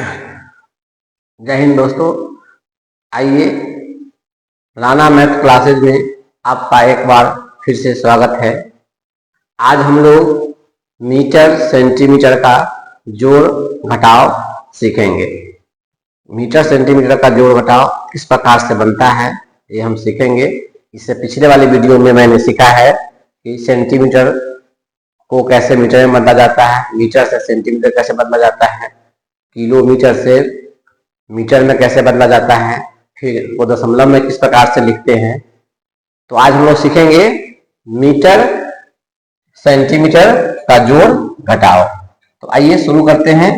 जय हिंद दोस्तों। आइए, राणा मैथ क्लासेज में आपका एक बार फिर से स्वागत है। आज हम लोग मीटर सेंटीमीटर का जोड़ घटाव सीखेंगे। मीटर सेंटीमीटर का जोड़ घटाव किस प्रकार से बनता है ये हम सीखेंगे। इससे पिछले वाले वीडियो में मैंने सीखा है कि सेंटीमीटर को कैसे मीटर में बदला जाता है, मीटर से सेंटीमीटर कैसे बदला जाता है, किलोमीटर से मीटर में कैसे बदला जाता है, फिर वो दशमलव में किस प्रकार से लिखते हैं। तो आज हम लोग सीखेंगे मीटर सेंटीमीटर का जोड़ घटाव। तो आइए शुरू करते हैं।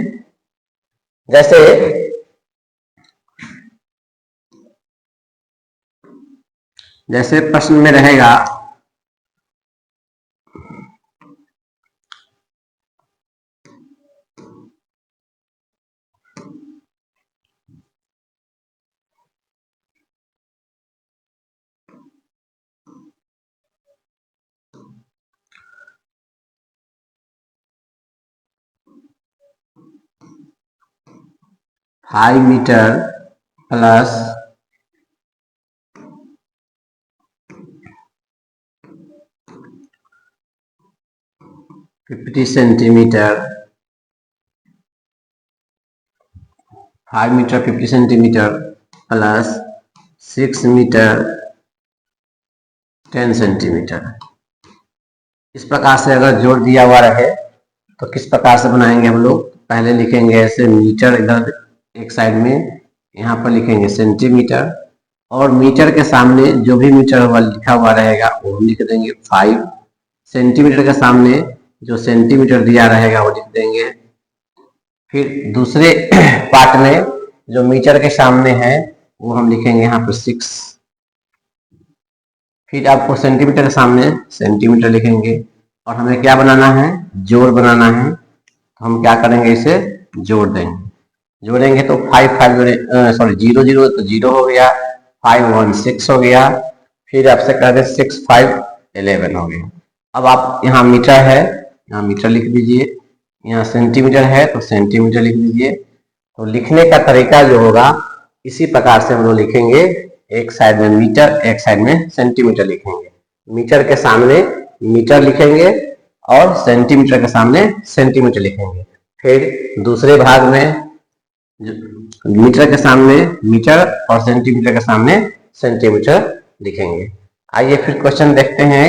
जैसे प्रश्न में रहेगा 5 metre plus 50 centimetre, 5 metre 50 centimetre plus 6 metre 10 centimetre. इस प्रकार से अगर जोड़ दिया हुआ रहे तो किस प्रकार से बनाएंगे हम लोग। पहले लिखेंगे ऐसे मीटर, इधर एक साइड में, यहाँ पर लिखेंगे सेंटीमीटर, और मीटर के सामने जो भी मीटर लिखा हुआ रहेगा वो हम लिख देंगे 5। सेंटीमीटर के सामने जो सेंटीमीटर दिया रहेगा वो लिख देंगे। फिर दूसरे पार्ट में जो मीटर के सामने है वो हम लिखेंगे यहाँ पर 6। फिर आपको सेंटीमीटर के सामने सेंटीमीटर लिखेंगे, और हमें क्या बनाना है, जोड़ बनाना है। तो हम क्या करेंगे, इसे जोड़ देंगे। जोड़ेंगे तो 0 0 तो 0 हो गया, 5 1 6 हो गया, फिर आपसे कह दें 6 5 11 हो गया। अब आप यहाँ मीटर है, यहाँ मीटर लिख दीजिए, यहाँ सेंटीमीटर है तो सेंटीमीटर लिख दीजिए। तो लिखने का तरीका जो होगा इसी प्रकार से हम लोग लिखेंगे। एक साइड में मीटर, एक साइड में सेंटीमीटर लिखेंगे। मीटर के सामने मीटर लिखेंगे और सेंटीमीटर के सामने सेंटीमीटर लिखेंगे। फिर दूसरे भाग में मीटर के सामने मीटर और सेंटीमीटर के सामने सेंटीमीटर लिखेंगे। आइए फिर क्वेश्चन देखते हैं।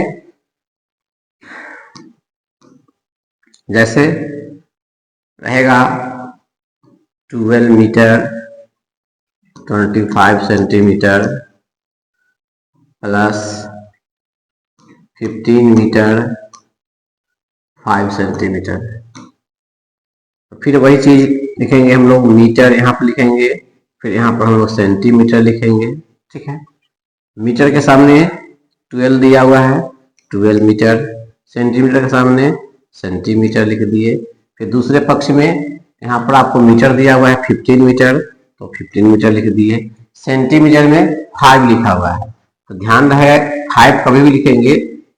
जैसे रहेगा 12 metre 25 centimetre plus 15 metre 5 centimetre. फिर वही चीज लिखेंगे हम लोग, मीटर यहाँ पर लिखेंगे, फिर यहाँ पर हम लोग सेंटीमीटर लिखेंगे। ठीक है, मीटर के सामने 12 दिया हुआ है, 12 मीटर, सेंटीमीटर के सामने सेंटीमीटर लिख दिए। फिर दूसरे पक्ष में यहाँ पर आपको मीटर दिया हुआ है 15 मीटर, तो 15 मीटर लिख दिए। सेंटीमीटर में 5 लिखा हुआ है, तो ध्यान रहे 5 कभी भी लिखेंगे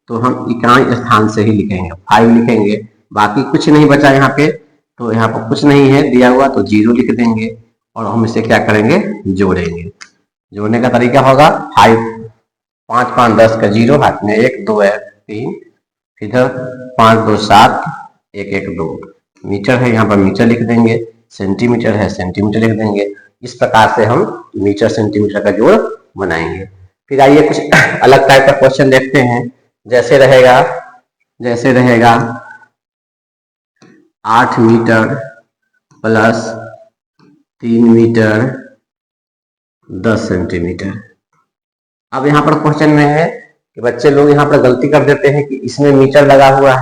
तो हम इकाई स्थान से ही लिखेंगे, 5 लिखेंगे। बाकी कुछ नहीं बचा यहाँ पे, तो यहाँ पर कुछ नहीं है दिया हुआ तो 0 लिख देंगे, और हम इसे क्या करेंगे, जोड़ेंगे। जोड़ने का तरीका होगा 5 5 5 10 का 0, हाथ में 1 2 है 3, इधर 5 2 7 1 1 2। मीटर है, यहाँ पर मीटर लिख देंगे, सेंटीमीटर है सेंटीमीटर लिख देंगे। इस प्रकार से हम मीटर सेंटीमीटर का जोड़ बनाएंगे। फिर आइए कुछ अलग टाइप का क्वेश्चन देखते हैं। जैसे रहेगा 8 मीटर प्लस 3 मीटर 10 सेंटीमीटर। अब यहाँ पर क्वेश्चन में है कि बच्चे लोग यहाँ पर गलती कर देते हैं कि इसमें मीटर लगा हुआ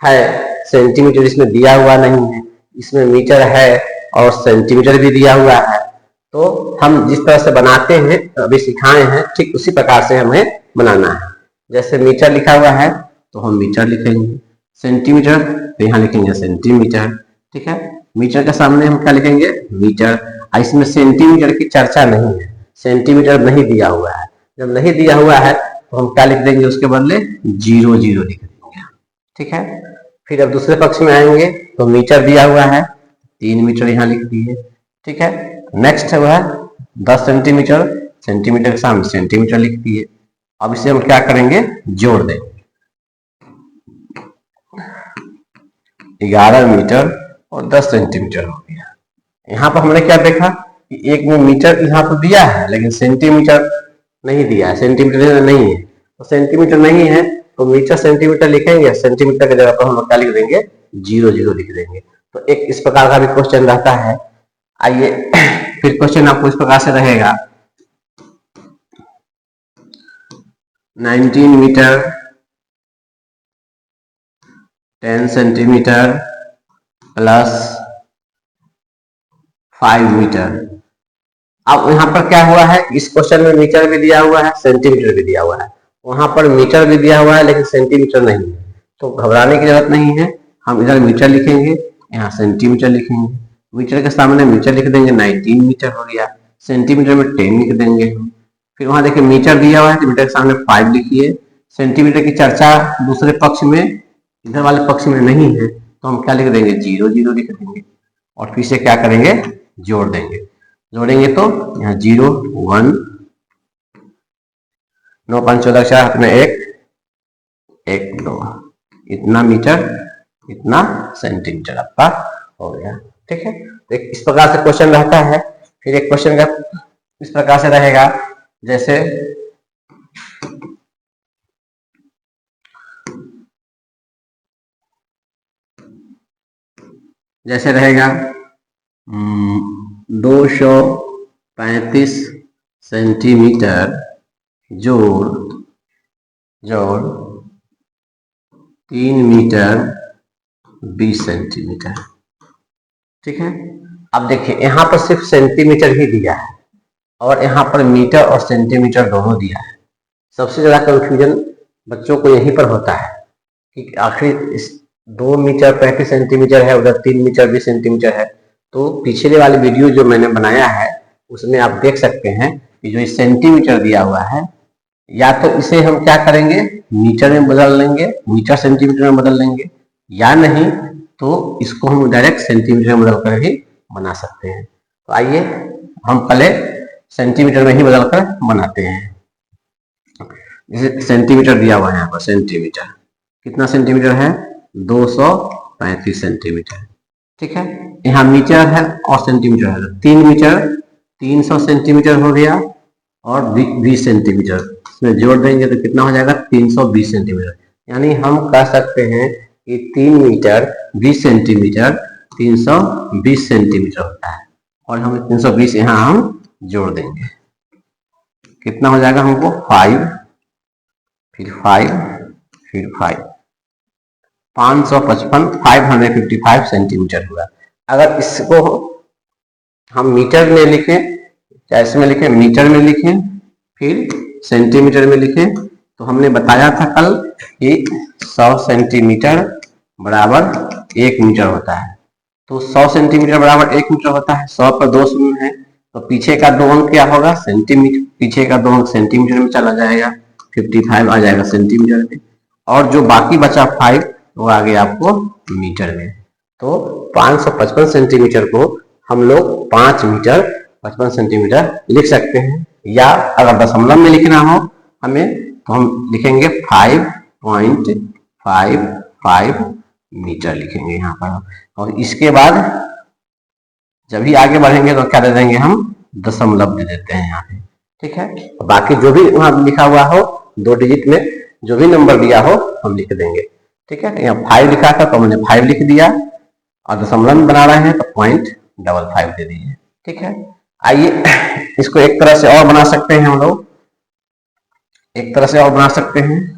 है, सेंटीमीटर इसमें दिया हुआ नहीं है। इसमें मीटर है और सेंटीमीटर भी दिया हुआ है। तो हम जिस तरह से बनाते हैं अभी सिखाए हैं, ठीक उसी प्रकार से हमें बनाना है। जैसे मीटर लिखा हुआ है तो हम मीटर लिखेंगे, सेंटीमीटर तो यहाँ लिखेंगे सेंटीमीटर। ठीक है, मीटर के सामने हम क्या लिखेंगे, मीटर। इसमें सेंटीमीटर की चर्चा नहीं है, सेंटीमीटर नहीं दिया हुआ है। जब नहीं दिया हुआ है तो हम क्या लिख देंगे, उसके बदले 0 0 लिख देंगे। ठीक है, फिर अब दूसरे पक्ष में आएंगे तो मीटर दिया हुआ है, 3 मीटर यहाँ लिख दिए। ठीक है। नेक्स्ट है वह 10 सेंटीमीटर, सेंटीमीटर के सामने सेंटीमीटर लिख दिए। अब इसे हम क्या करेंगे, जोड़ देंगे। 11 मीटर और 10 सेंटीमीटर हो गया। यहाँ पर हमने क्या देखा कि एक में मीटर यहाँ पर दिया है लेकिन सेंटीमीटर नहीं दिया है, सेंटीमीटर नहीं है। तो सेंटीमीटर नहीं है तो मीटर सेंटीमीटर लिखेंगे, सेंटीमीटर की जगह पर हम लोग क्या लिख देंगे, 0 लिख देंगे। तो एक इस प्रकार का भी क्वेश्चन रहता है। आइए फिर क्वेश्चन आपको इस प्रकार से रहेगा, 19 मीटर 10 सेंटीमीटर प्लस 5 मीटर। अब यहाँ पर क्या हुआ है, इस क्वेश्चन में मीटर भी दिया हुआ है, सेंटीमीटर भी दिया हुआ है। वहां पर मीटर भी दिया हुआ है लेकिन सेंटीमीटर नहीं है, तो घबराने की जरूरत नहीं है। हम इधर मीटर लिखेंगे, यहाँ सेंटीमीटर लिखेंगे। मीटर के सामने मीटर लिख देंगे, 19 मीटर हो गया। सेंटीमीटर में 10 लिख देंगे हम। फिर वहां देखिए मीटर दिया हुआ है तो मीटर के सामने 5 लिखिए। सेंटीमीटर की चर्चा दूसरे पक्ष में, इधर वाले पक्ष में नहीं है, तो हम क्या लिख देंगे, 0 लिख देंगे। और फिर से क्या करेंगे, जोड़ देंगे। जोड़ेंगे तो यहाँ 0 1 9 5 14 4 हाथ में 1 1 2, इतना मीटर इतना सेंटीमीटर आपका हो गया। ठीक है, तो इस प्रकार से क्वेश्चन रहता है। फिर एक क्वेश्चन का इस प्रकार से रहेगा, जैसे रहेगा 235 सेंटीमीटर जोड़ 3 मीटर 20 सेंटीमीटर। ठीक है, अब देखिए यहाँ पर सिर्फ सेंटीमीटर ही दिया है और यहाँ पर मीटर और सेंटीमीटर दोनों दिया है। सबसे ज्यादा कंफ्यूजन बच्चों को यहीं पर होता है कि आखिर इस 2 मीटर 35 सेंटीमीटर है, उधर 3 मीटर 20 सेंटीमीटर है। तो पिछले वाले वीडियो जो मैंने बनाया है उसमें आप देख सकते हैं कि जो इस सेंटीमीटर दिया हुआ है, या तो इसे हम क्या करेंगे, मीटर में बदल लेंगे, मीटर सेंटीमीटर में बदल लेंगे, या नहीं तो इसको हम डायरेक्ट सेंटीमीटर में बदल कर ही बना सकते हैं। तो आइए हम पहले सेंटीमीटर में ही बदल कर बनाते हैं। जैसे सेंटीमीटर दिया हुआ है, यहाँ पर सेंटीमीटर कितना सेंटीमीटर है, 235 सेंटीमीटर। ठीक है, यहाँ मीटर है और सेंटीमीटर है, 3 मीटर 300 सेंटीमीटर हो गया और 20 सेंटीमीटर इसमें जोड़ देंगे तो कितना हो जाएगा, 320 सेंटीमीटर। यानी हम कह सकते हैं कि 3 मीटर 20 सेंटीमीटर 320 सेंटीमीटर होता है। और हम 320 यहाँ हम जोड़ देंगे, कितना हो जाएगा हमको, 5 फिर 5 फिर 5, 555 555 सेंटीमीटर हुआ। अगर इसको हम मीटर में लिखें, चाहे इसमें लिखें, मीटर में लिखें फिर सेंटीमीटर में लिखें, तो हमने बताया था कल कि 100 सेंटीमीटर बराबर 1 मीटर होता है। तो 100 सेंटीमीटर बराबर 1 मीटर होता है। 100 पर 2 शून्य है तो पीछे का 2 अंक क्या होगा, सेंटीमीटर, पीछे का 2 अंक सेंटीमीटर में चला जाएगा, 55 आ जाएगा सेंटीमीटर में। और जो बाकी बचा 5 वो आ गया आपको मीटर में। तो 555 सेंटीमीटर को हम लोग 5 मीटर 55 सेंटीमीटर लिख सकते हैं। या अगर दशमलव में लिखना हो हमें तो हम लिखेंगे 5.55 मीटर लिखेंगे यहाँ पर। और इसके बाद जब भी आगे बढ़ेंगे तो क्या दे देंगे, हम दशमलव दे देते हैं यहाँ पे। ठीक है, बाकी जो भी वहां लिखा हुआ हो 2 डिजिट में जो भी नंबर दिया हो हम लिख देंगे। ठीक है, यहाँ 5 लिखा था तो हमने 5 लिख दिया और दशमलव में बना रहे हैं तो 0.55 दे दिए। ठीक है, आइए इसको एक तरह से और बना सकते हैं, हम लोग एक तरह से और बना सकते हैं।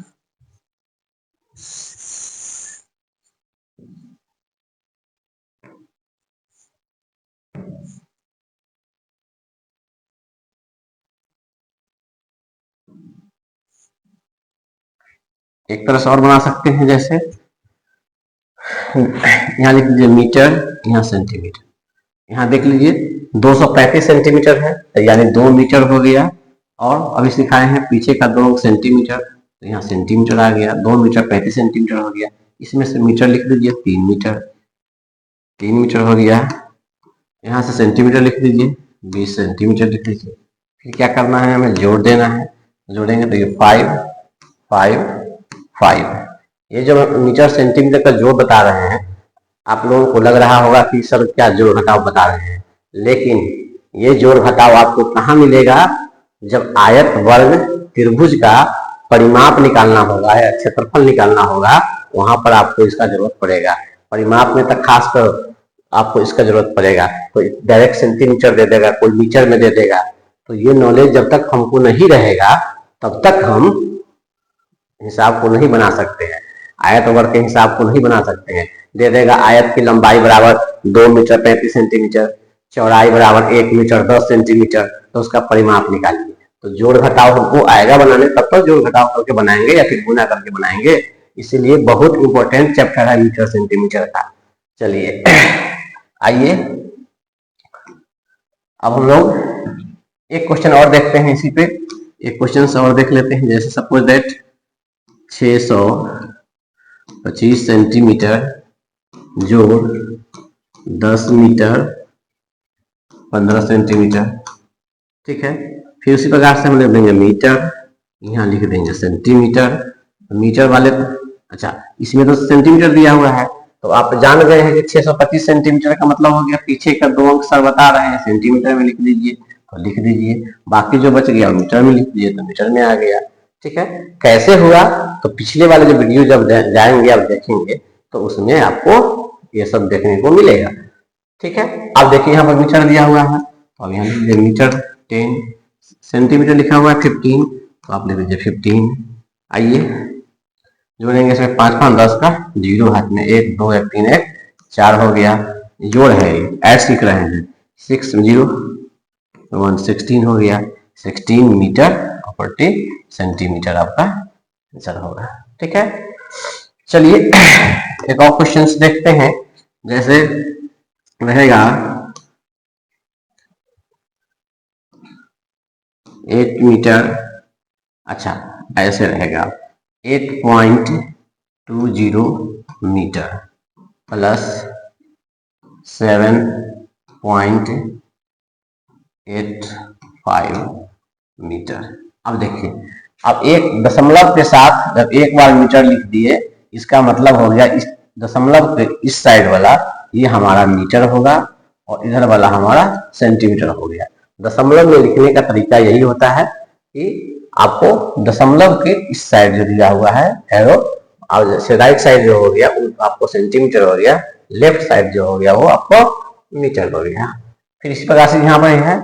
एक तरह से और बना सकते हैं, जैसे यहाँ लिख लीजिए मीटर, यहाँ सेंटीमीटर, यहाँ देख लीजिए 235 सेंटीमीटर है यानी 2 मीटर हो गया। और अभी सिखाए हैं पीछे का 2 सेंटीमीटर, तो यहाँ सेंटीमीटर आ गया, 2 मीटर 35 सेंटीमीटर हो गया। इसमें से मीटर लिख दीजिए, 3 मीटर हो गया। यहाँ से सेंटीमीटर लिख दीजिए, 20 सेंटीमीटर लिख दीजिए। फिर क्या करना है, हमें जोड़ देना है। जोड़ेंगे तो ये 5 5 5, ये जो मीटर सेंटीमीटर का जोड़ बता रहे हैं, आप लोगों को लग रहा होगा कि सर क्या जोड़ घटाव बता रहे हैं, लेकिन ये जोड़ घटाव आपको कहाँ मिलेगा, जब आयत वर्ग त्रिभुज का परिमाप निकालना होगा या क्षेत्रफल निकालना होगा, वहां पर आपको इसका जरूरत पड़ेगा। परिमाप में तक खासकर आपको इसका जरूरत पड़ेगा। कोई डायरेक्ट सेंटीमीटर दे देगा, कोई मीटर में दे देगा, तो ये नॉलेज जब तक हमको नहीं रहेगा तब तक हम हिसाब को नहीं बना सकते हैं, आयत वर्ग के हिसाब को नहीं बना सकते हैं। दे देगा आयत की लंबाई बराबर 2 मीटर 35 सेंटीमीटर, चौड़ाई बराबर 1 मीटर 10 सेंटीमीटर, तो उसका परिमाप निकालिए। तो जोड़ घटाव हमको आएगा बनाने, तब तो जोड़ घटाव करके बनाएंगे या फिर गुना करके बनाएंगे। इसीलिए बहुत इंपॉर्टेंट चैप्टर है मीटर सेंटीमीटर का। चलिए आइए अब हम लोग एक क्वेश्चन और देखते हैं, इसी पे एक क्वेश्चन और देख लेते हैं। जैसे सपोज दैट 625 सेंटीमीटर जोड़ 10 मीटर 15 सेंटीमीटर, ठीक है। फिर उसी प्रकार से हम लिख देंगे मीटर, यहाँ लिख देंगे सेंटीमीटर। मीटर वाले, अच्छा इसमें तो सेंटीमीटर दिया हुआ है, तो आप जान गए हैं कि 625 सेंटीमीटर का मतलब हो गया, पीछे का 2 अंक सर बता रहे हैं सेंटीमीटर में लिख दीजिए, तो लिख दीजिए। बाकी जो बच गया मीटर में लिख दीजिए, तो मीटर में आ गया, ठीक है। कैसे हुआ, तो पिछले वाले जो वीडियो जब जाएंगे आप देखेंगे तो उसमें आपको ये सब देखने को मिलेगा, ठीक है। अब देखिए यहाँ पर मीटर दिया हुआ है, तो अब यहाँ लिख दीजिए मीटर 10, सेंटीमीटर लिखा हुआ है 15, तो आप लिख दीजिए 15। आइए जोड़ेंगे इसमें 5 5 10 का 0 हाथ में, 1 2 1 3 1 4 हो गया, जोड़ है ये, ऐड सीख रहे हैं। 6 0 1 16 हो गया, 16 मीटर 40 सेंटीमीटर आपका आंसर होगा, ठीक है। चलिए एक और क्वेश्चन देखते हैं। जैसे रहेगा 8 मीटर, अच्छा ऐसे रहेगा 8.20 मीटर प्लस 7.85 मीटर। अब देखिए, अब एक दशमलव के साथ जब एक बार मीटर लिख दिए, इसका मतलब हो गया इस दशमलव के इस साइड वाला ये हमारा मीटर होगा और इधर वाला हमारा सेंटीमीटर हो गया। दशमलव में लिखने का तरीका यही होता है कि आपको दशमलव के इस साइड जो दिया हुआ है एरो, और जैसे राइट साइड जो हो गया वो आपको सेंटीमीटर हो गया, लेफ्ट साइड जो हो गया वो आपको मीटर हो गया। फिर इसी प्रकार से यहाँ पर है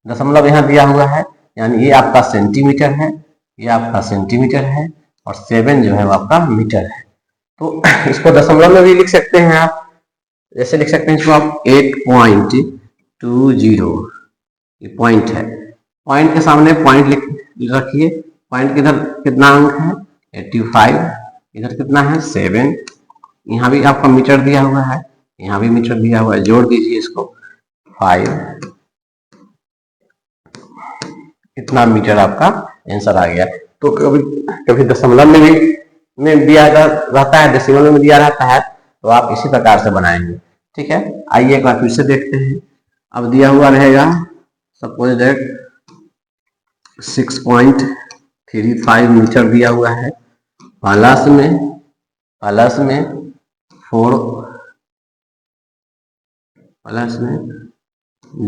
दशमलव यहाँ दिया हुआ है, यानी ये आपका सेंटीमीटर है, ये आपका सेंटीमीटर है, और 7 जो है वो आपका मीटर है। तो इसको दशमलव में भी लिख सकते हैं आप, जैसे लिख सकते हैं इसको आप 8.20, ये पॉइंट है, पॉइंट के सामने पॉइंट लिख रखिए। पॉइंट किधर कितना अंक है 85, इधर कितना है 7, यहाँ भी आपका मीटर दिया हुआ है, यहाँ भी मीटर दिया हुआ है, जोड़ दीजिए इसको 5, इतना मीटर आपका आंसर आ गया। तो कभी कभी दशमलव में भी दिया रहता है, डेसिमल में दिया रहता है, तो आप इसी प्रकार से बनाएंगे, ठीक है। आइए एक बार फिर से देखते हैं। अब दिया हुआ रहेगा सपोज दैट 6.35 मीटर दिया हुआ है, प्लस में 4 प्लस में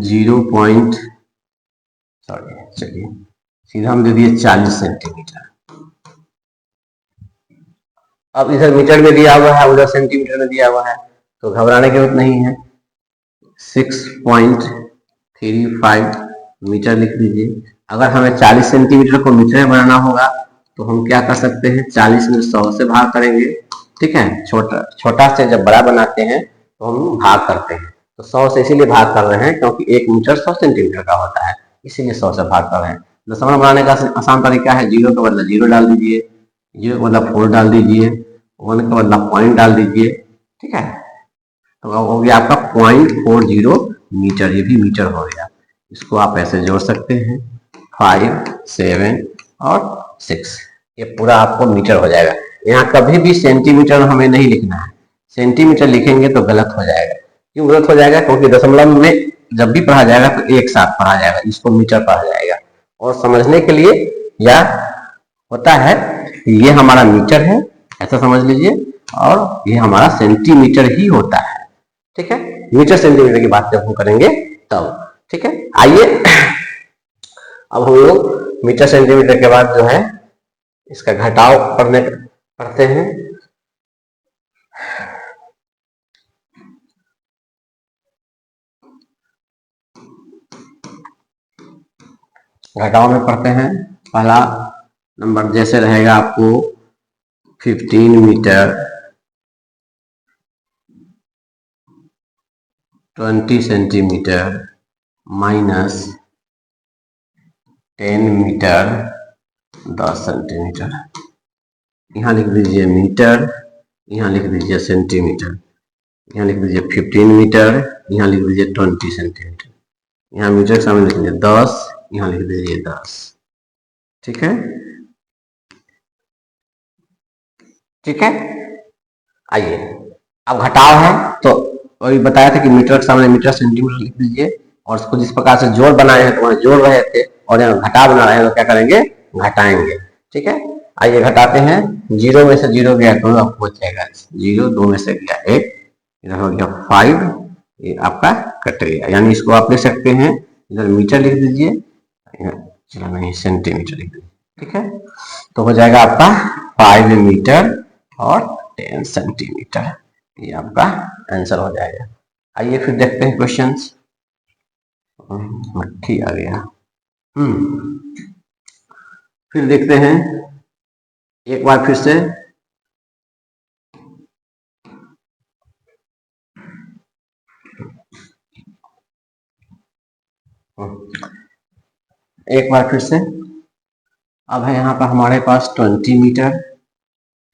0. चलिए सीधा हम दे दिए 40 सेंटीमीटर। अब इधर मीटर में दिया हुआ है, उधर सेंटीमीटर में दिया हुआ है, तो घबराने की जरूरत नहीं है। 6.35 मीटर लिख दीजिए। अगर हमें 40 सेंटीमीटर को मीटर में बनाना होगा तो हम क्या कर सकते हैं, 40 में 100 से भाग करेंगे, ठीक है। छोटा से जब बड़ा बनाते हैं तो हम भाग करते हैं, तो 100 से इसीलिए भाग कर रहे हैं क्योंकि 1 मीटर 100 सेंटीमीटर का होता है, इसीलिए 100 से भाग कर रहे हैं। दशमलव बनाने का आसान तरीका है, 0 के बदला 0 डाल दीजिए, 0 के बदला 4 डाल दीजिए, 1 के बदला पॉइंट डाल दीजिए, ठीक है। तो हो गया आपका 0.40 मीटर, ये भी मीटर हो गया। इसको आप ऐसे जोड़ सकते हैं 5 7 और 6, ये पूरा आपको मीटर हो जाएगा। यहाँ कभी भी सेंटीमीटर हमें नहीं लिखना है, सेंटीमीटर लिखेंगे तो गलत हो जाएगा। क्यों गलत हो जाएगा? क्योंकि दशमलव में जब भी पढ़ा जाएगा तो एक साथ पढ़ा जाएगा, इसको मीटर पढ़ा जाएगा। और समझने के लिए या होता है ये हमारा मीटर है, ऐसा समझ लीजिए, और ये हमारा सेंटीमीटर ही होता है। ठीक है, मीटर सेंटीमीटर की बात जब हम करेंगे तब। ठीक है, आइए अब हम लोग मीटर सेंटीमीटर के बाद जो है इसका घटाव पढ़ते हैं। घटाव में पढ़ते हैं। पहला नंबर जैसे रहेगा आपको 15 metre 20 centimetre minus 10 metre 10 centimetre. यहाँ लिख दीजिए मीटर, यहाँ लिख दीजिए सेंटीमीटर, यहाँ लिख दीजिए 15 मीटर, यहाँ लिख दीजिए 20 सेंटीमीटर, यहाँ मीटर के सामने लिख दीजिए 10, यहाँ लिख दीजिए 10। ठीक है, ठीक है। आइए अब घटाव है तो वही बताया था कि मीटर के सामने मीटर सेंटीमीटर लिख दीजिए, और उसको जिस प्रकार से जोड़ बनाए हैं तो वहां जोड़ रहे थे, और यहाँ घटा बना रहे हैं तो क्या करेंगे? घटाएंगे। ठीक है, आइए घटाते हैं। 0 में से 0 गया तो आपको बचेगा 0, 2 में से गया 1, इधर हो गया 5, ये आपका कट गया। यानी इसको आप लिख सकते हैं, इधर मीटर लिख दीजिए, चलो नहीं सेंटीमीटर लिख दीजिए। ठीक है, तो हो जाएगा आपका 5 मीटर और 10 सेंटीमीटर, ये आपका आंसर हो जाएगा। आइए फिर देखते हैं क्वेश्चंस। मक्खी आ गया। फिर देखते हैं एक बार फिर से। एक बार फिर से अब है यहाँ पर हमारे पास 20 मीटर,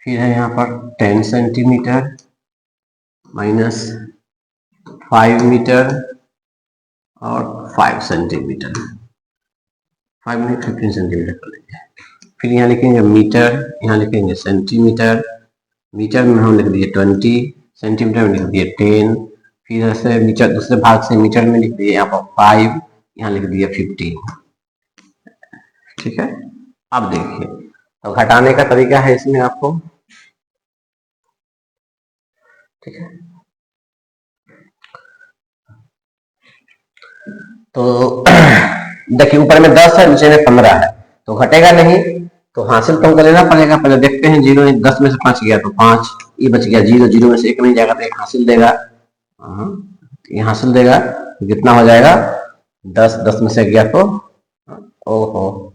फिर है यहाँ पर 10 सेंटीमीटर माइनस 5 मीटर और 5 सेंटीमीटर, 5 में 15 सेंटीमीटर कर लेंगे। फिर यहाँ लिखेंगे मीटर, यहाँ लिखेंगे सेंटीमीटर, मीटर में हम लिख दिए 20, सेंटीमीटर में लिख दिए 10, फिर ऐसे मीटर दूसरे भाग से मीटर में लिख दिए यहाँ पर 5, यहाँ लिख दिए 15। ठीक है, अब देखिए तो घटाने का तरीका है इसमें आपको। ठीक है, तो देखिए ऊपर में 10 है, नीचे में 15 है, तो घटेगा नहीं, तो हासिल तो हमको लेना पड़ेगा। पहले देखते हैं 0 10 में से 5 गया तो 5, ये बच गया 0, 0 में से 1 नहीं जाएगा तो 1 हासिल देगा, ये हासिल देगा, तो कितना हो जाएगा? 10, 10 में से गया तो ओहो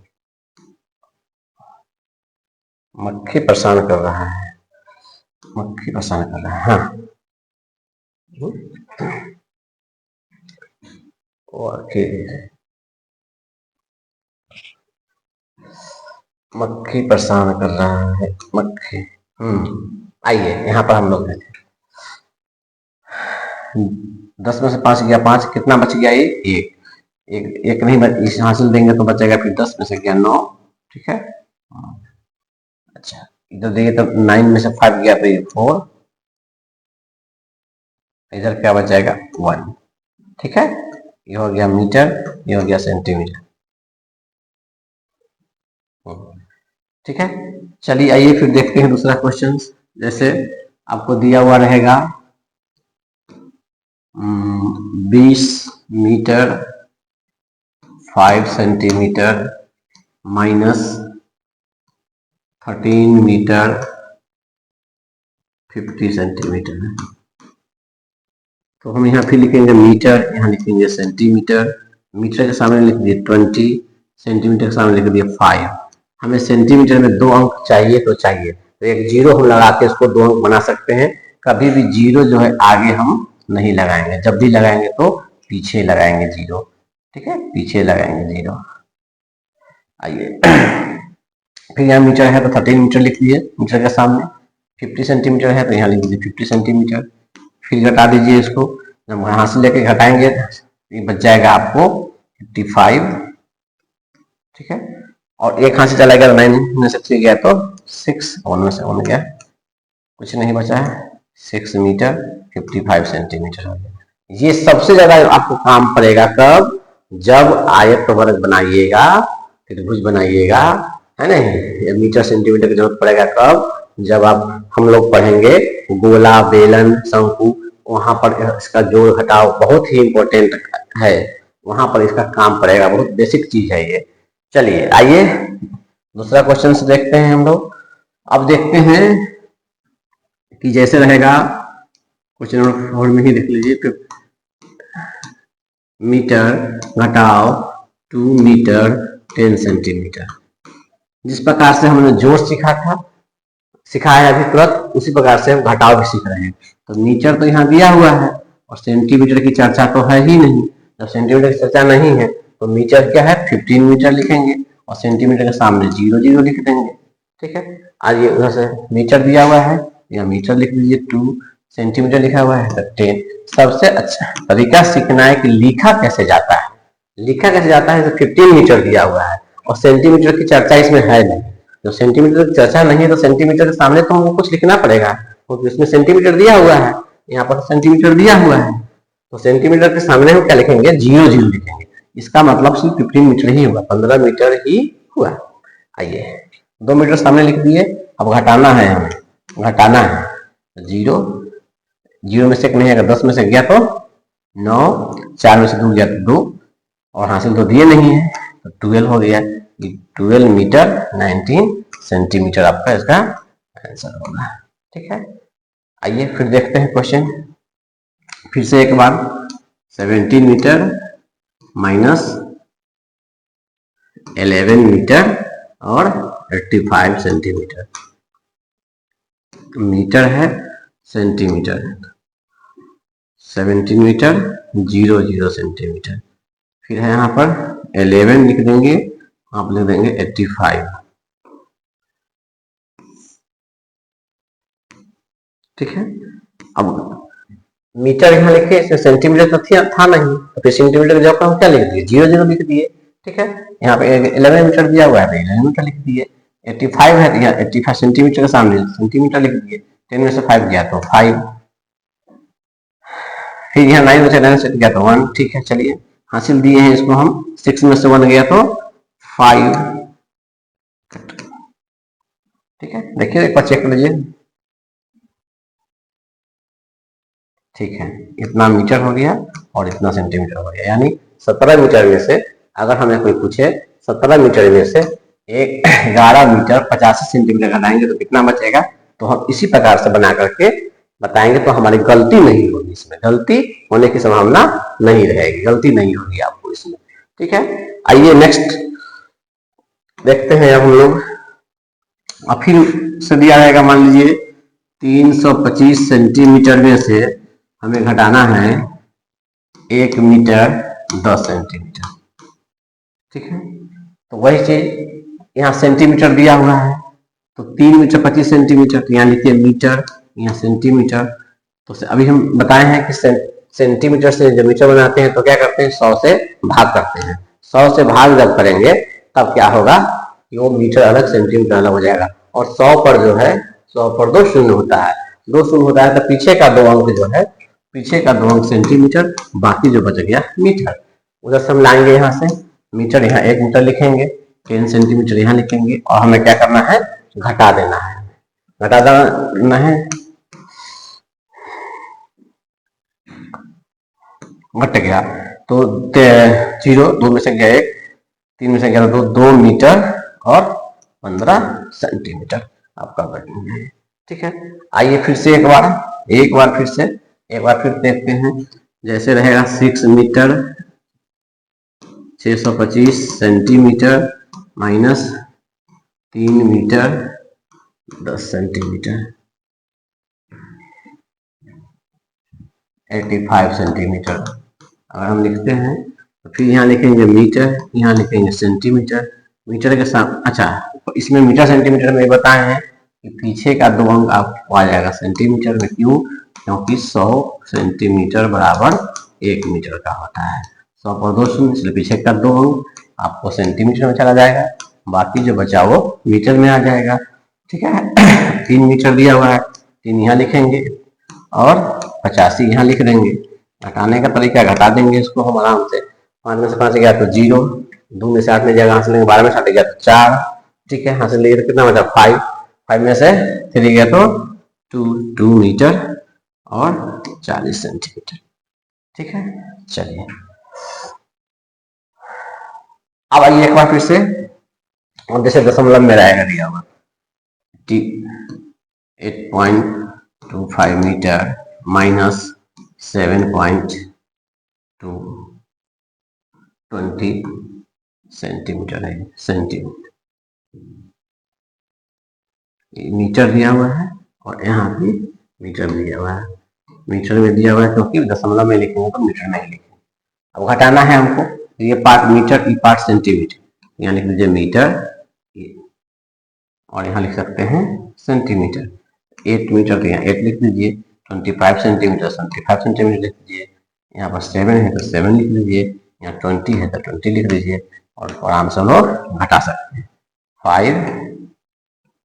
मक्खी परेशान कर रहा है, मक्खी परेशान कर रहा है। हाँ मक्खी परेशान कर रहा है, मक्खी। आइए यहाँ पर हम लोग हैं 10 में से 5 गया 5, कितना बच गया? ये एक नहीं बच, इसे हासिल देंगे तो बचेगा फिर 10 में से गया 9। ठीक है, अच्छा इधर देखिए तो 9 में से 5 गया तो ये 4, इधर क्या बच जाएगा? 1। ठीक है, ये हो गया मीटर, ये हो गया सेंटीमीटर। ठीक है, चलिए आइए फिर देखते हैं दूसरा क्वेश्चन। जैसे आपको दिया हुआ रहेगा 20 metre 5 centimetre minus 13 metre 50 centimetre. तो हम यहाँ फिर लिखेंगे मीटर, यहाँ लिखेंगे सेंटीमीटर, मीटर के सामने लिख दिए 20, सेंटीमीटर के सामने लिख दिए 5। हमें सेंटीमीटर में 2 अंक चाहिए तो चाहिए, तो एक 0 हम लगा के इसको 2 अंक बना सकते हैं। कभी भी 0 जो है आगे हम नहीं लगाएंगे, जब भी लगाएंगे तो पीछे लगाएंगे 0। ठीक है, पीछे लगाएंगे 0। आइए फिर यहाँ मीटर है तो 13 मीटर लिख दिए मीटर के सामने, 50 सेंटीमीटर है तो यहाँ लिख दीजिए 50 सेंटीमीटर। फिर घटा दीजिए इसको, जब यहाँ से लेके घटाएंगे ये बच जाएगा आपको 55। ठीक है, और एक हाथ से चला गया 9 में से 3 गया तो 6, 1 में से 1 गया, कुछ नहीं बचा है, 6 मीटर 55 सेंटीमीटर हो गया। ये सबसे ज्यादा आपको काम पड़ेगा कब, जब आयत वर्ग बनाइएगा, त्रिभुज बनाइएगा, है ना। मीटर सेंटीमीटर की जरूरत पड़ेगा कब, जब आप हम लोग पढ़ेंगे गोला, बेलन, शंकु, वहां पर इसका जोड़ घटाव बहुत ही इंपॉर्टेंट है, वहां पर इसका काम पड़ेगा, बहुत बेसिक चीज है ये। चलिए आइए दूसरा क्वेश्चन से देखते हैं हम लोग। अब देखते हैं कि जैसे रहेगा क्वेश्चन नंबर 4 में ही देख लीजिए, मीटर घटाव 2 मीटर 10 सेंटीमीटर। जिस प्रकार से हमने जोड़ सिखाया है अभी तुरंत, उसी प्रकार से हम घटाव भी सीख रहे हैं। तो मीटर तो यहाँ दिया हुआ है और सेंटीमीटर की चर्चा तो है ही नहीं। जब सेंटीमीटर की चर्चा नहीं है तो मीटर क्या है 15 मीटर लिखेंगे और सेंटीमीटर के सामने 0 0 लिख देंगे। ठीक है, आज ये उधर से मीटर दिया हुआ है, या मीटर लिख दीजिए, 2 सेंटीमीटर लिखा हुआ है तो 10। सबसे अच्छा तरीका सीखना है कि लिखा कैसे जाता है। लिखा कैसे जाता है तो 15 मीटर दिया हुआ है और सेंटीमीटर की चर्चा इसमें है नहीं। जो सेंटीमीटर की चर्चा नहीं है तो सेंटीमीटर के सामने तो हमको कुछ लिखना पड़ेगा, क्योंकि इसमें सेंटीमीटर दिया हुआ है, यहाँ पर सेंटीमीटर दिया हुआ है, तो सेंटीमीटर के सामने हम क्या लिखेंगे 0 0 लिखेंगे। इसका मतलब सिर्फ 15 मीटर ही हुआ, 15 मीटर ही हुआ। आइए 2 मीटर सामने लिख दिए। अब घटाना है, हमें घटाना है 0 0 में से एक नहीं आएगा, 10 में से गया तो 9, 4 में से 2 गया तो 2, और हासिल तो दिए नहीं है तो 12 हो गया। 12 मीटर 19 सेंटीमीटर आपका इसका आंसर होगा। ठीक है, आइए फिर देखते हैं क्वेश्चन फिर से एक बार। 17 मीटर माइनस 11 मीटर और 85 सेंटीमीटर। मीटर है, सेंटीमीटर है, 17 मीटर 0 0 सेंटीमीटर, फिर है यहाँ पर 11 लिख देंगे, आप लिख देंगे 85। ठीक है, अब मीटर यहाँ लिखे, इसमें सेंटीमीटर तो था नहीं, तो फिर सेंटीमीटर की जगह हम क्या लिख दिए 0 0 लिख दिए। ठीक है, यहाँ पे 11 मीटर दिया हुआ है तो 11 मीटर लिख दिए। 85 है तो यहाँ 85 सेंटीमीटर के सामने सेंटीमीटर लिख दिए। 10 में से 5 गया तो 5, फिर यहाँ 9 में से 9 से गया तो 1। ठीक है, चलिए हासिल दिए हैं इसको हम, 6 में से 1 गया तो 5। ठीक है, देखिए एक बार चेक कर लीजिए। ठीक है, इतना मीटर हो गया और इतना सेंटीमीटर हो गया, यानी 17 मीटर में से अगर हमें कोई पूछे 17 मीटर में से 11 मीटर 85 सेंटीमीटर घटाएंगे तो कितना बचेगा, तो हम इसी प्रकार से बना करके बताएंगे तो हमारी गलती नहीं होगी, इसमें गलती होने की संभावना नहीं रहेगी, गलती नहीं होगी आपको इसमें। ठीक है, आइए नेक्स्ट देखते हैं। अब हम लोग अब फिर से दिया जाएगा, मान लीजिए 325 सेंटीमीटर में से हमें घटाना है 1 मीटर 10 सेंटीमीटर। ठीक है, तो वही चीज यहाँ सेंटीमीटर दिया हुआ है तो 3 मीटर 25 सेंटीमीटर, तो यहाँ लिखिए मीटर, यहाँ सेंटीमीटर। तो अभी हम बताए हैं कि सेंटीमीटर से जब मीटर बनाते हैं तो क्या करते हैं 100 से भाग करते हैं। 100 से भाग जब करेंगे तब क्या होगा कि वो मीटर अलग सेंटीमीटर अलग हो जाएगा, और 100 पर जो है 100 पर 2 शून्य होता है, 2 शून्य होता है तो पीछे का 2 अंक जो है, पीछे का 2 अंक सेंटीमीटर, बाकी जो बच गया मीटर। उधर से हम लाएंगे यहाँ से मीटर, यहाँ 1 मीटर लिखेंगे, 10 सेंटीमीटर यहाँ लिखेंगे, और हमें क्या करना है घटा देना है, घटा देना है। घट गया तो 0, 2 में से गया 1, 3 में से गया 2, 2 मीटर और 15 सेंटीमीटर आपका घटेंगे। ठीक है, आइए फिर से एक बार फिर देखते हैं। जैसे रहेगा 6 metre 625 centimetre minus 3 metre 10 centimetre 85 centimetre. अगर हम लिखते हैं तो फिर यहाँ लिखेंगे मीटर, यहाँ लिखेंगे सेंटीमीटर, मीटर के साथ। अच्छा, तो इसमें मीटर सेंटीमीटर में बताए हैं कि पीछे का 2 अंक आपको आ जाएगा सेंटीमीटर में। क्यों? क्योंकि 100 सेंटीमीटर बराबर 1 मीटर का होता है। 100 पर 2 शून्य, इसलिए पीछे का 2 अंक आपको सेंटीमीटर में चला जाएगा, बाकी जो बचा वो मीटर में आ जाएगा। ठीक है, 3 मीटर दिया हुआ है, 3 यहाँ लिखेंगे और 85 यहाँ लिख देंगे, घटाने का तरीका घटा देंगे इसको हम आराम से। 5 में से 5 गया तो 0, 2 में से 8 नहीं जाएगा, यहाँ से लेंगे 12 में से 8 गया तो 4, ठीक है। यहाँ से लेंगे तो कितना बचा 5, 5 में से 3 गया तो 2 मीटर और 40 सेंटीमीटर, ठीक है। चलिए अब आइए एक बार फिर से, और जैसे दशमलव में रहेगा दिया हुआ 8.25 मीटर माइनस 7.2 20 सेंटीमीटर है, सेंटीमीटर मीटर दिया हुआ है और यहाँ भी मीटर दिया हुआ है। मीटर में दिया हुआ है क्योंकि दशमलव में लिखेंगे तो मीटर नहीं लिखेंगे। अब घटाना है हमको, ये पार्ट मीटर, ये पार्ट सेंटीमीटर, यहाँ लिख लीजिए मीटर और यहाँ लिख सकते हैं सेंटीमीटर। 8 मीटर तो यहाँ 8 लिख लीजिए, 25 सेंटीमीटर 25 सेंटीमीटर लिख लीजिए, यहाँ पर 7 है तो 7 लिख लीजिए, यहाँ 20 है तो 20 लिख लीजिए और आराम से हम लोग घटा सकते हैं। 5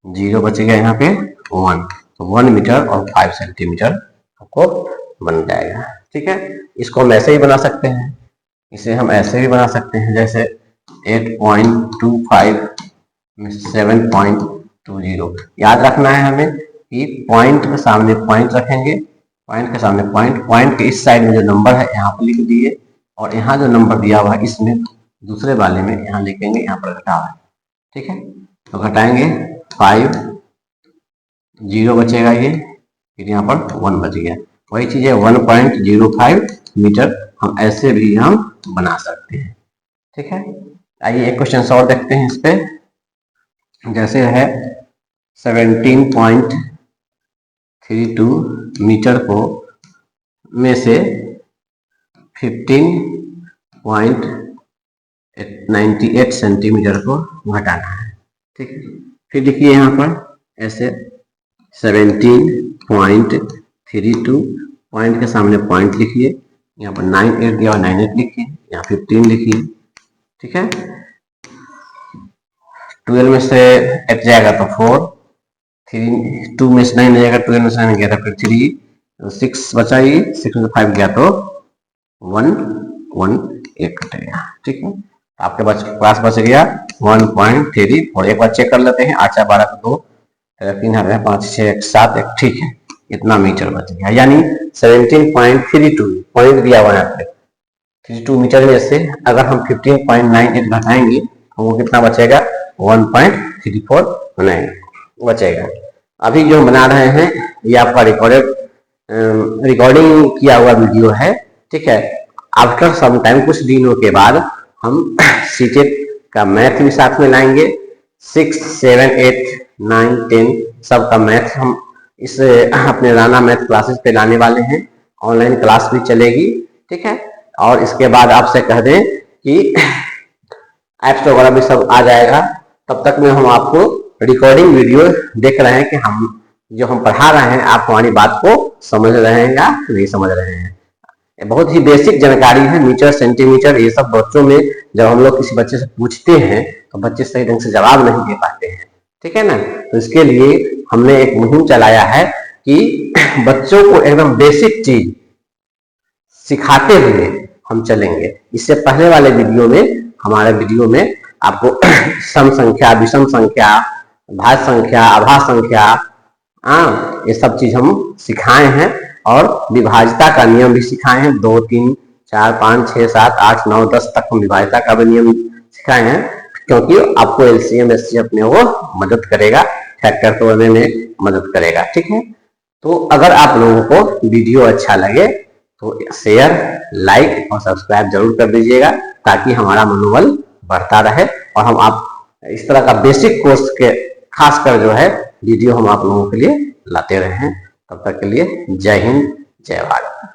0 बचेगा यहाँ पे 1, तो 1 मीटर और 5 सेंटीमीटर आपको बन जाएगा, ठीक है। इसको हम ऐसे ही बना सकते हैं, इसे हम ऐसे भी बना सकते हैं जैसे 8.25 में 7.20। याद रखना है हमें कि पॉइंट के सामने पॉइंट रखेंगे, पॉइंट के सामने पॉइंट, पॉइंट के इस साइड में जो नंबर है यहाँ पर लिख दिए और यहाँ जो नंबर दिया हुआ है इसमें दूसरे वाले में यहाँ लिखेंगे, यहाँ पर घटा है, ठीक है। तो घटाएंगे 5 0 बचेगा ये, फिर यहाँ पर 1 बच गया, वही चीज है 1.05 मीटर हम ऐसे भी हम बना सकते हैं, ठीक है। आइए एक क्वेश्चन और देखते हैं इस पे, जैसे है 17.32 मीटर को में से 15.98 सेंटीमीटर को घटाना है, ठीक है। फिर देखिए यहाँ पर ऐसे 17.32 पॉइंट के सामने पॉइंट लिखिए, यहाँ पर 98 दिया हुआ 98 लिखिए, यहाँ 15 लिखिए, ठीक है। 12 में से 8 जाएगा तो 4, 2 में से 9 जाएगा, 12 में से 9 गया था फिर 3, 6 बचा ही, 6 में से 5 गया तो 1 1 कटेगा, ठीक है। आपके पास बच गया 1.3 और एक बार चेक कर लेते हैं, 8 12 2 3 5 6 7 1, ठीक है। इतना मीटर बच गया, यानी 17.32 पॉइंट दिया हुआ है यहाँ पे 32 मीटर में से अगर हम 15.98 घटाएंगे तो वो कितना बचेगा 1.349 बचेगा। अभी जो बना रहे हैं ये आपका रिकॉर्डिंग किया हुआ वीडियो है, ठीक है। आफ्टर सम टाइम, कुछ दिनों के बाद हम सीटेट का मैथ भी साथ में लाएंगे, 6 7 8 9 10 सब का मैथ हम इस अपने राना मैथ क्लासेस पे लाने वाले हैं। ऑनलाइन क्लास भी चलेगी, ठीक है। और इसके बाद आपसे कह दें कि ऐप्स वगैरह भी सब आ जाएगा, तब तक में हम आपको रिकॉर्डिंग वीडियो देख रहे हैं कि हम जो हम पढ़ा रहे हैं आप हमारी बात को समझ रहे हैं या नहीं समझ रहे हैं। बहुत ही बेसिक जानकारी है, मीटर सेंटीमीटर ये सब बच्चों में जब हम लोग किसी बच्चे से पूछते हैं तो बच्चे सही ढंग से जवाब नहीं दे पाते हैं, ठीक है ना। तो इसके लिए हमने एक मुहिम चलाया है कि बच्चों को एकदम बेसिक चीज सिखाते हुए हम चलेंगे। इससे पहले वाले वीडियो में, हमारे वीडियो में आपको सम संख्या, विषम संख्या, भाज्य संख्या, अभाज्य संख्या, ये सब चीज हम सिखाए हैं और विभाज्यता का नियम भी सिखाए हैं। 2 3 4 5 6 7 8 9 10 तक हम विभाज्यता का भी नियम सिखाए हैं, क्योंकि आपको एलसीएम एचसीएफ अपने वो मदद करेगा, फैक्टर तोड़ने में मदद करेगा, ठीक है। तो अगर आप लोगों को वीडियो अच्छा लगे तो शेयर, लाइक और सब्सक्राइब जरूर कर दीजिएगा, ताकि हमारा मनोबल बढ़ता रहे और हम आप इस तरह का बेसिक कोर्स के खासकर जो है वीडियो हम आप लोगों के लिए लाते रहे हैं। तब तक के लिए जय हिंद, जय भारत।